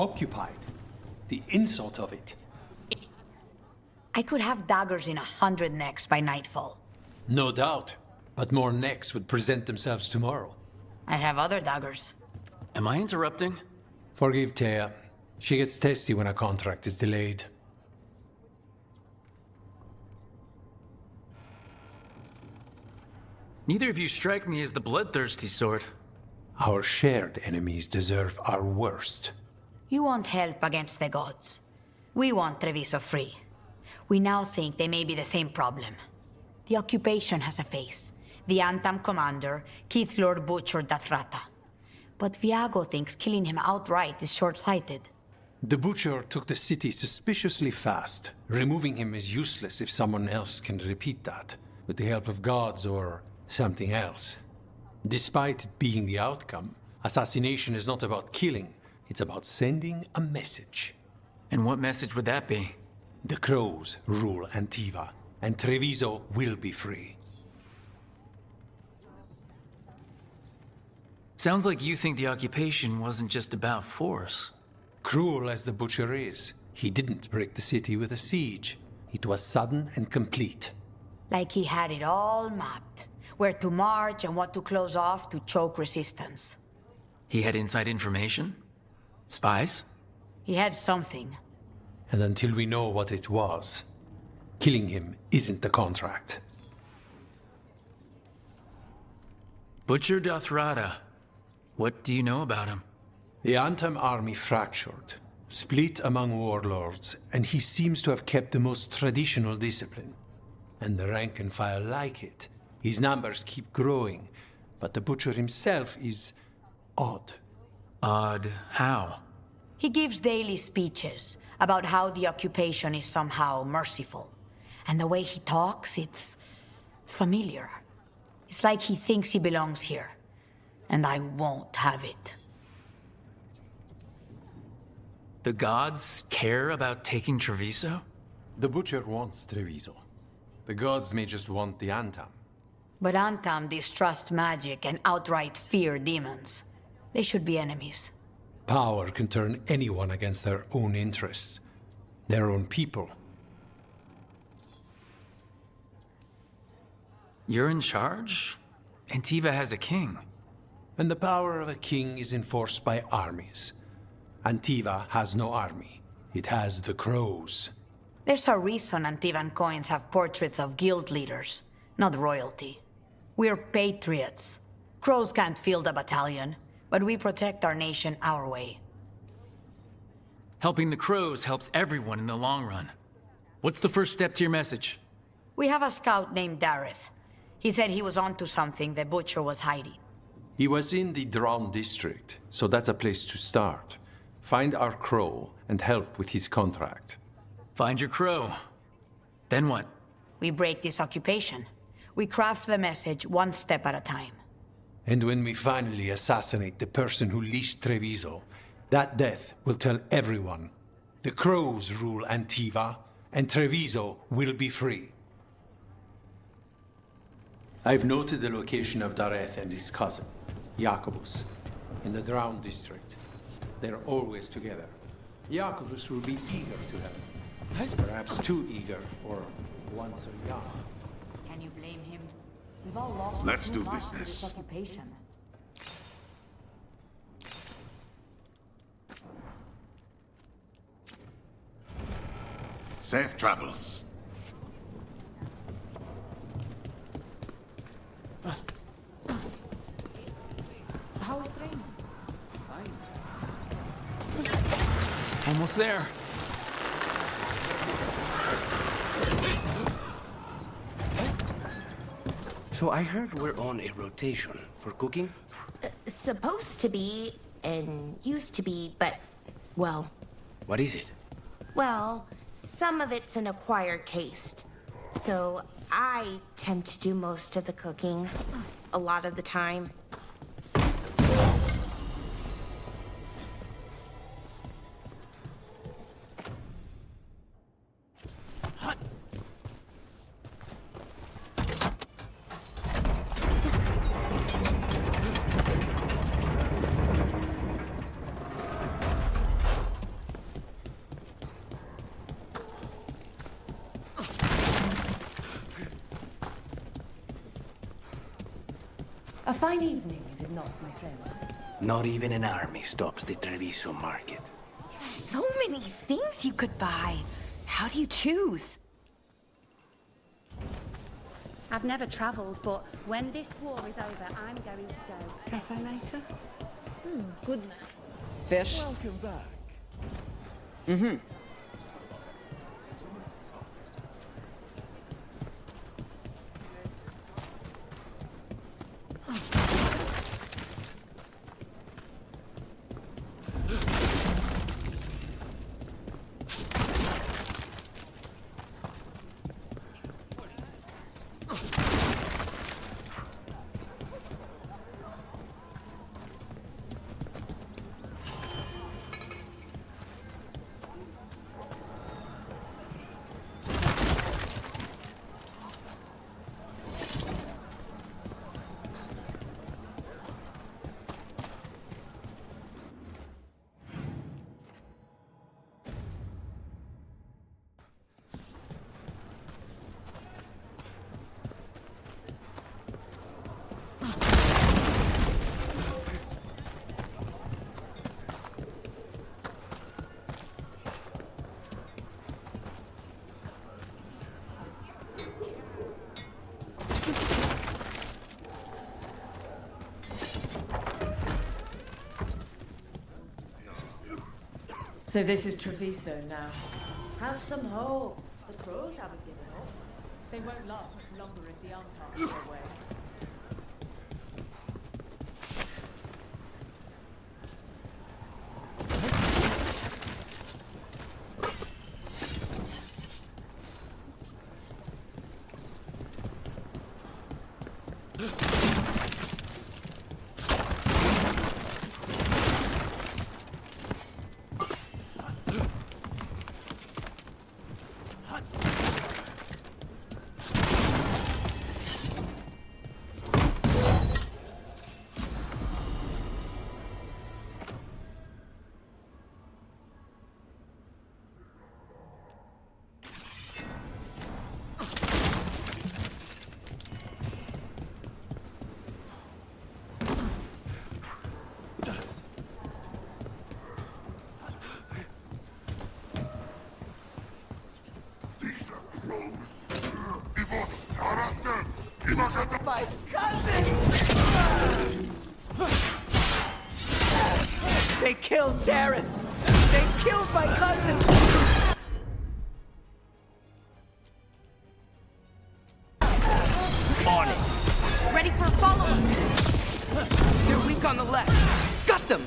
occupied. The insult of it. I could have daggers in 100 necks by nightfall. No doubt. But more necks would present themselves tomorrow. I have other daggers. Am I interrupting? Forgive Thea. She gets testy when a contract is delayed. Neither of you strike me as the bloodthirsty sort. Our shared enemies deserve our worst. You want help against the gods. We want Treviso free. We now think they may be the same problem. The occupation has a face. The Antaam commander, Keith Lord Butcher Dathrata. But Viago thinks killing him outright is short-sighted. The Butcher took the city suspiciously fast. Removing him is useless if someone else can repeat that, with the help of gods or something else. Despite it being the outcome, assassination is not about killing, it's about sending a message. And what message would that be? The Crows rule Antiva, and Treviso will be free. Sounds like you think the occupation wasn't just about force. Cruel as the Butcher is, he didn't break the city with a siege. It was sudden and complete. Like he had it all mapped. Where to march and what to close off to choke resistance. He had inside information? Spies? He had something. And until we know what it was, killing him isn't the contract. Butcher Dathrata. What do you know about him? The Antaam army fractured, split among warlords, and he seems to have kept the most traditional discipline. And the rank and file like it. His numbers keep growing, but the Butcher himself is odd. Odd how? He gives daily speeches about how the occupation is somehow merciful. And the way he talks, it's familiar. It's like he thinks he belongs here. And I won't have it. The gods care about taking Treviso? The Butcher wants Treviso. The gods may just want the Antaam. But Antaam distrusts magic and outright fear demons. They should be enemies. Power can turn anyone against their own interests, their own people. You're in charge? Antiva has a king. And the power of a king is enforced by armies. Antiva has no army. It has the Crows. There's a reason Antivan coins have portraits of guild leaders, not royalty. We're patriots. Crows can't field a battalion, but we protect our nation our way. Helping the Crows helps everyone in the long run. What's the first step to your message? We have a scout named Dareth. He said he was onto something the Butcher was hiding. He was in the Drown district, so that's a place to start. Find our Crow and help with his contract. Find your Crow. Then what? We break this occupation. We craft the message one step at a time. And when we finally assassinate the person who leashed Treviso, that death will tell everyone. The Crows rule Antiva, and Treviso will be free. I've noted the location of Dareth and his cousin, Jacobus, in the Drown district. They're always together. Jacobus will be eager to help. Perhaps too eager for one so young. Can you blame him? We've all lost Let's too do much to business. this occupation. Safe travels. How is training? Almost there. So I heard we're on a rotation for cooking? Supposed to be, and used to be, but, well, What is it? well, some of it's an acquired taste. So I tend to do most of the cooking, a lot of the time. A fine evening, is it not, my friends? Not even an army stops the Treviso market. So many things you could buy. How do you choose? I've never traveled, but when this war is over, I'm going to go. Cafe later? Good man. Fish? Welcome back. So this is Treviso now. Have some hope. The crows haven't given up. They won't last much longer if the Antaam are away. My cousin! They killed Darren! They killed my cousin! On it! Ready for a follow-up? They're weak on the left! Got them!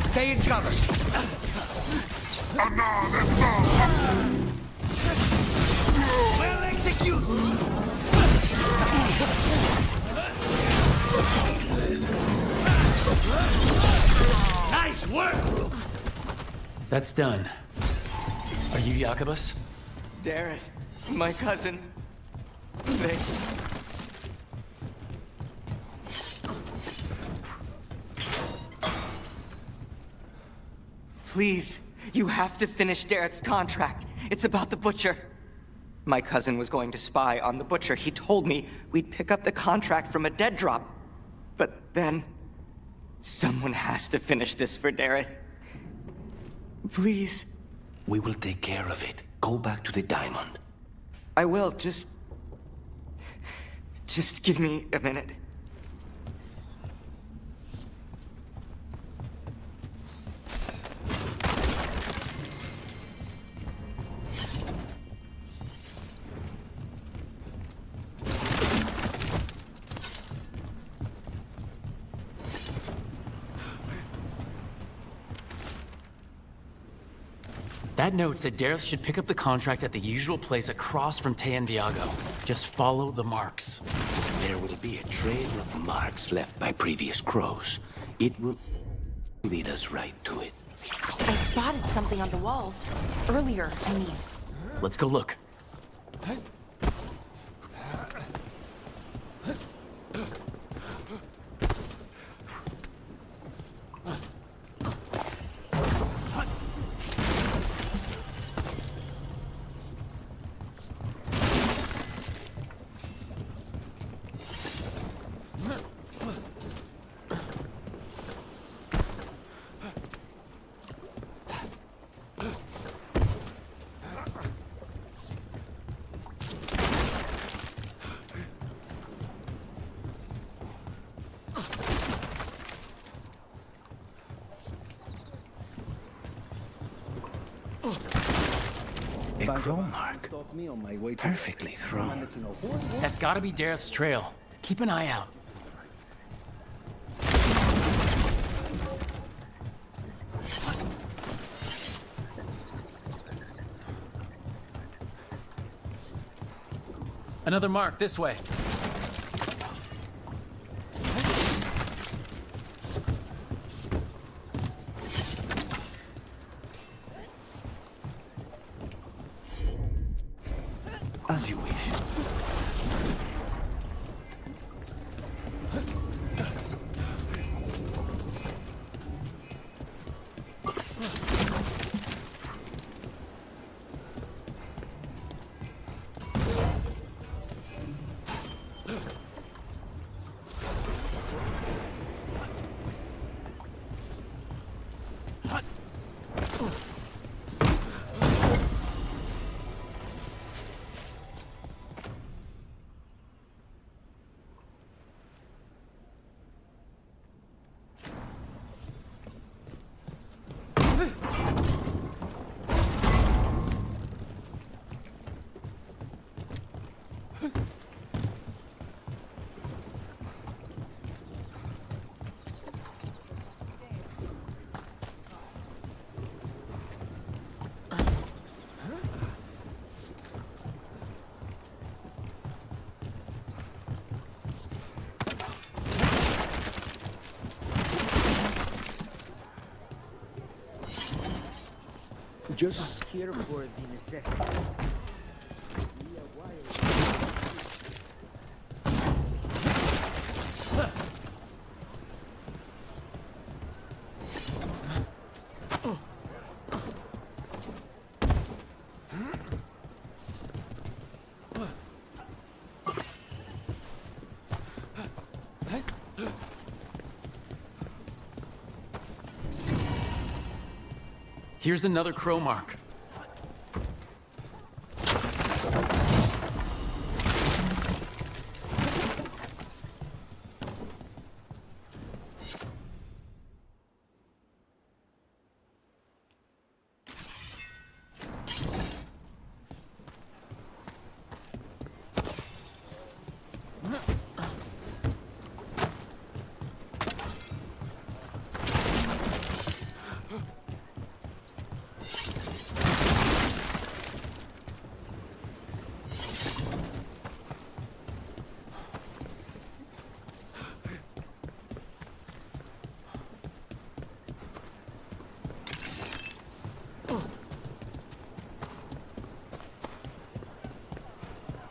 Stay in cover. We'll execute. Nice work, Rook. That's done. Are you Jacobus? Darren, my cousin. They... Please, you have to finish Darrett's contract. It's about the Butcher. My cousin was going to spy on the Butcher. He told me we'd pick up the contract from a dead drop. But then... someone has to finish this for Darrett. Please. We will take care of it. Go back to the diamond. I will, just give me a minute. That note said Dareth should pick up the contract at the usual place across from Teandiago. Just follow the marks. There will be a trail of marks left by previous crows. It will lead us right to it. I spotted something on the walls. Earlier, I mean. Let's go look. A crow mark. Perfectly thrown. That's gotta be Dareth's trail. Keep an eye out. Another mark this way. As you wish. Just here for the necessities. Here's another crow mark.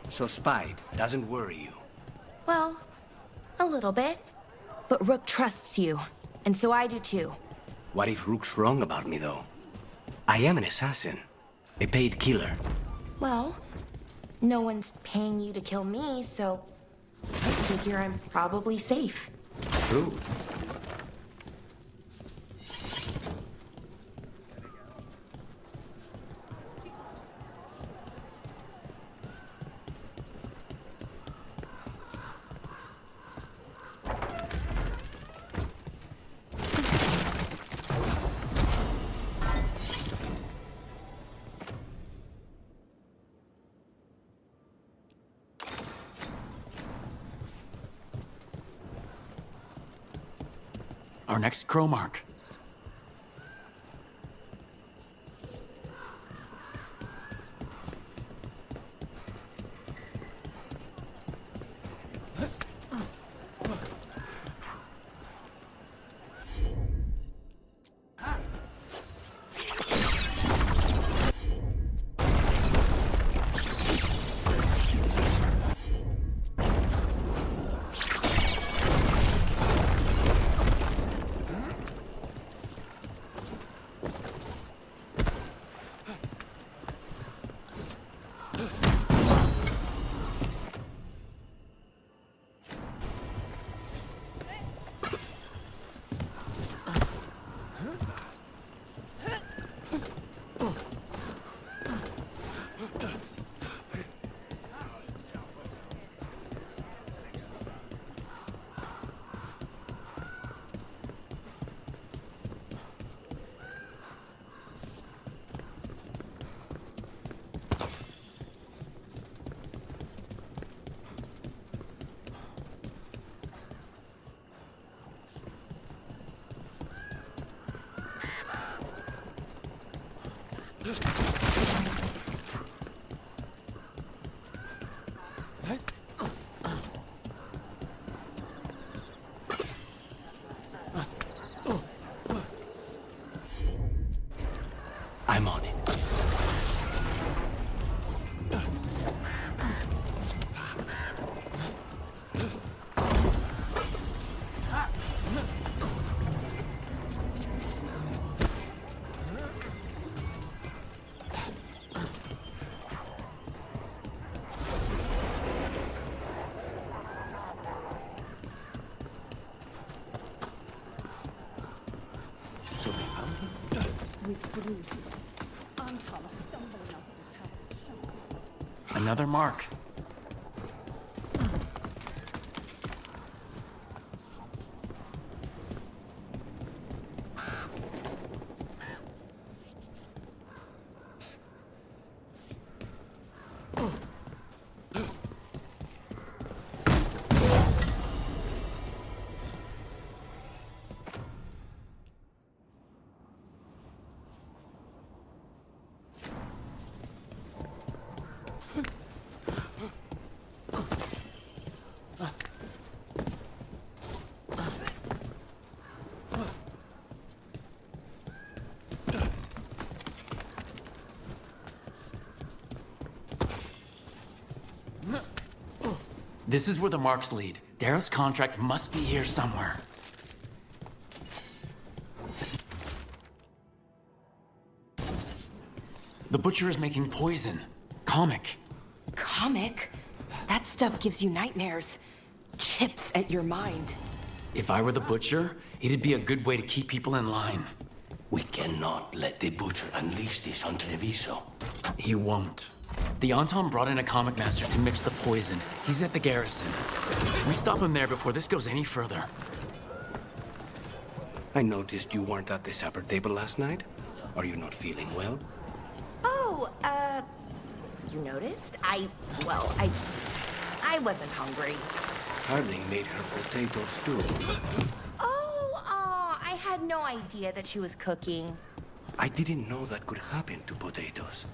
So spied doesn't worry you. Well, a little bit. But Rook trusts you, and so I do too. What if Rook's wrong about me, though? I am an assassin. A paid killer. Well, no one's paying you to kill me, so I figure I'm probably safe. True. Our next crow mark. Another mark. This is where the marks lead. Dareth's contract must be here somewhere. The butcher is making poison. Comic. Comic? That stuff gives you nightmares. Chips at your mind. If I were the butcher, it'd be a good way to keep people in line. We cannot let the butcher unleash this on Treviso. He won't. The Antaam brought in a comic master to mix the poison. He's at the Garrison. We stop him there before this goes any further. I noticed you weren't at the supper table last night. Are you not feeling well? Oh, you noticed? I wasn't hungry. Harding made her potato stew. I had no idea that she was cooking. I didn't know that could happen to potatoes.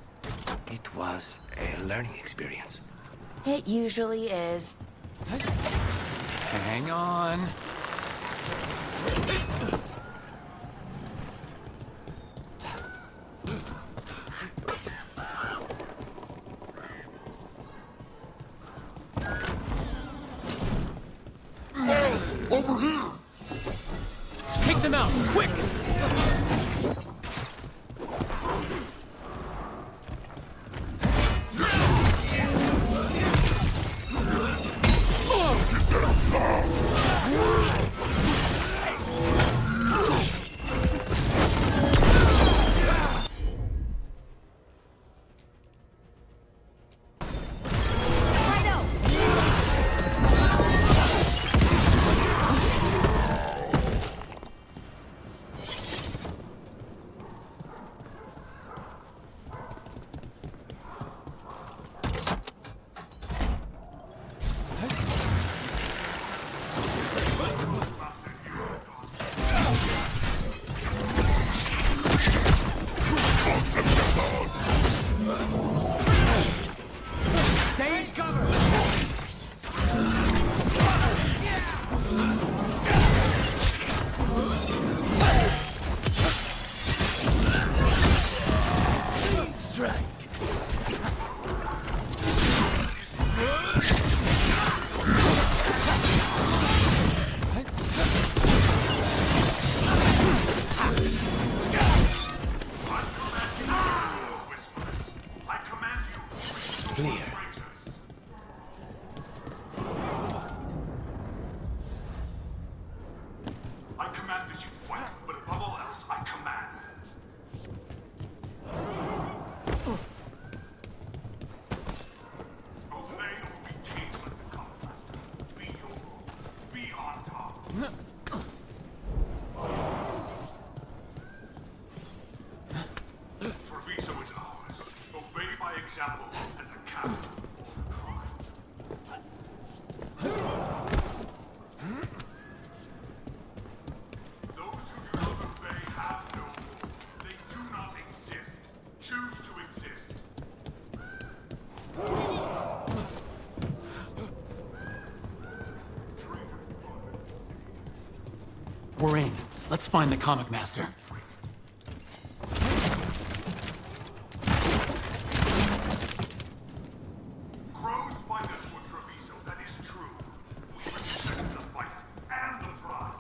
It was a learning experience. It usually is. Hang on. Over here! Take them out, quick! Treviso is ours. Obey by example and account for crime. Those who do not obey have no rule. They do not exist. Choose to exist. We're in. Let's find the comic master. Crows fight us for Treviso, that is true. We respect the fight and the pride.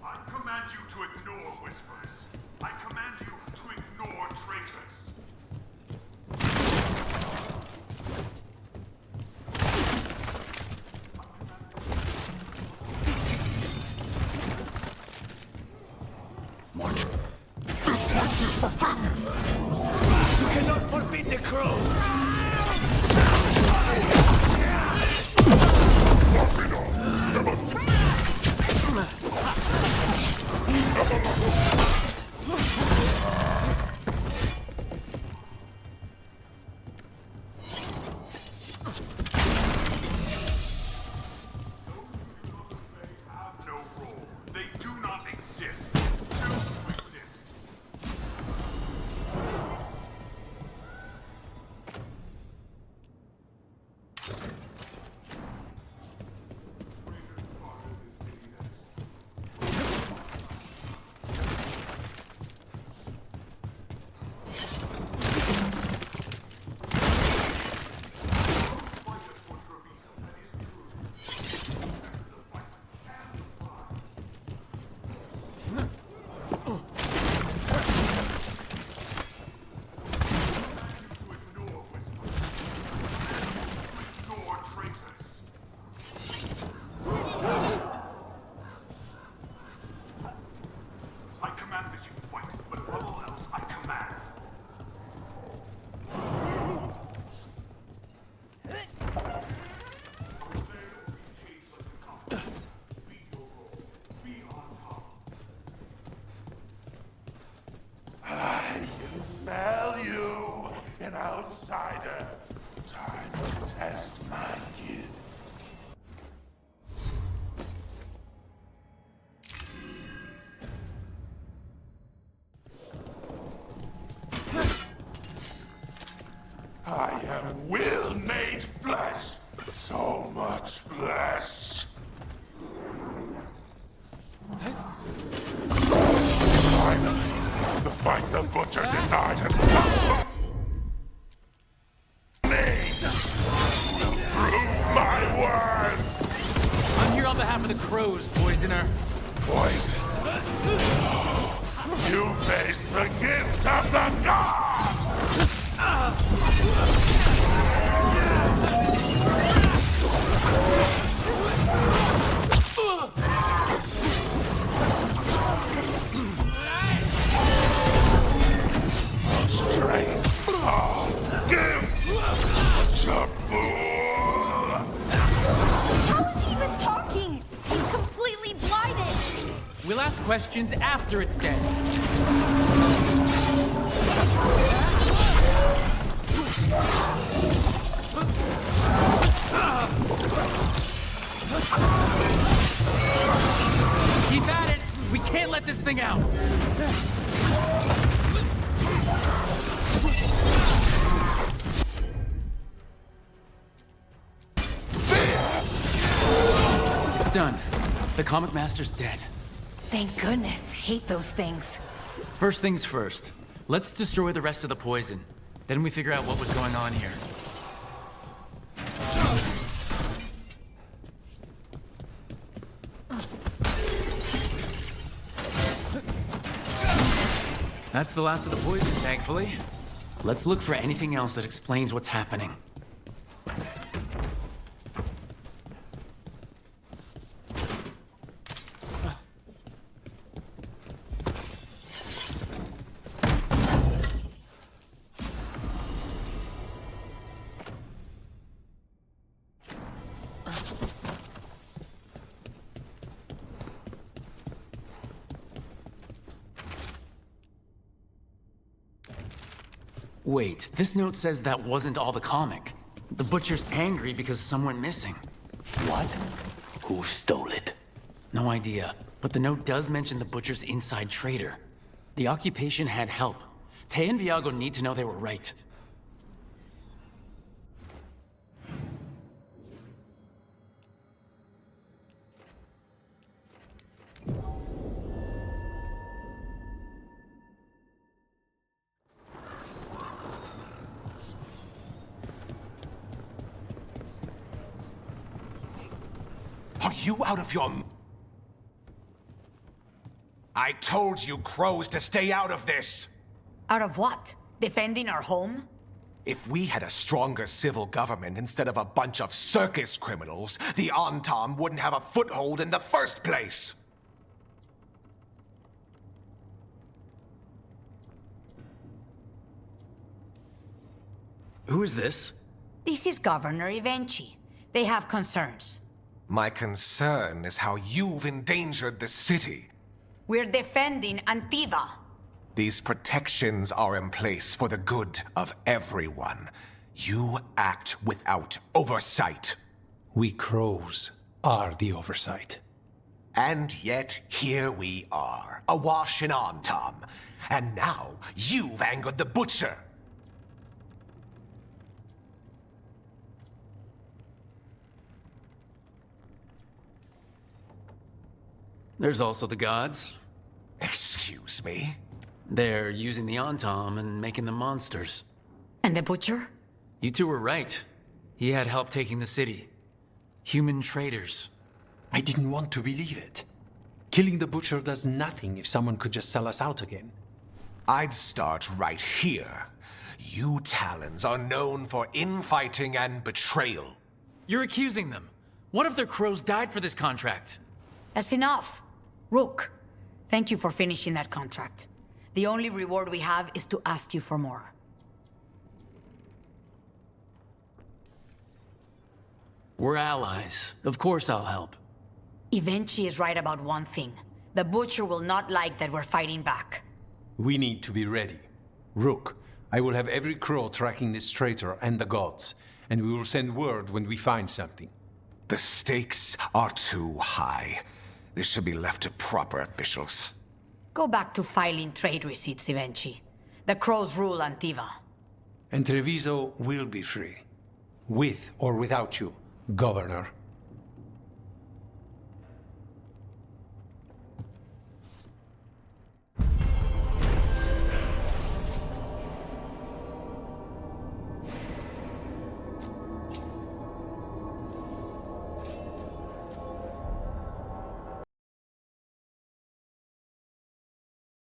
I command you to ignore whispers. I command you to ignore traitors. March. You cannot forbid the crow! Have no role. They do not exist. Choose to exist. Ignore traitors. I command that you fight, but above all else, I command. I can smell you, an outsider. Time to test my gift. I am will made flesh. So much flesh. Finally, the fight the butcher denied has come. Me will prove my worth. I'm here on behalf of the crows, poisoner. Poison. You face the gift of the gods. Strength. Oh, give. Such a fool. How is he even talking? He's completely blinded! We'll ask questions after it's dead. Keep at it! We can't let this thing out! It's done. The Comic Master's dead. Thank goodness. Hate those things. First things first. Let's destroy the rest of the poison. Then we figure out what was going on here. That's the last of the poison, thankfully. Let's look for anything else that explains what's happening. Wait, this note says that wasn't all the comic. The butcher's angry because some went missing. What? Who stole it? No idea, but the note does mention the butcher's inside trader. The occupation had help. Tay and Viago need to know they were right. Are you out of your... I told you, crows, to stay out of this! Out of what? Defending our home? If we had a stronger civil government instead of a bunch of circus criminals, the Antaam wouldn't have a foothold in the first place! Who is this? This is Governor Evenchi. They have concerns. My concern is how you've endangered the city. We're defending Antiva. These protections are in place for the good of everyone. You act without oversight. We crows are the oversight. And yet, here we are, awash in Antaam. And now, you've angered the Butcher. There's also the gods. Excuse me? They're using the Antaam and making them monsters. And the Butcher? You two were right. He had help taking the city. Human traitors. I didn't want to believe it. Killing the Butcher does nothing if someone could just sell us out again. I'd start right here. You Talons are known for infighting and betrayal. You're accusing them. One of their crows died for this contract. That's enough. Rook, thank you for finishing that contract. The only reward we have is to ask you for more. We're allies. Of course I'll help. Evenchi is right about one thing. The Butcher will not like that we're fighting back. We need to be ready. Rook, I will have every crow tracking this traitor and the gods, and we will send word when we find something. The stakes are too high. This should be left to proper officials. Go back to filing trade receipts, Evenchi. The crows rule Antiva. And Treviso will be free. With or without you, Governor.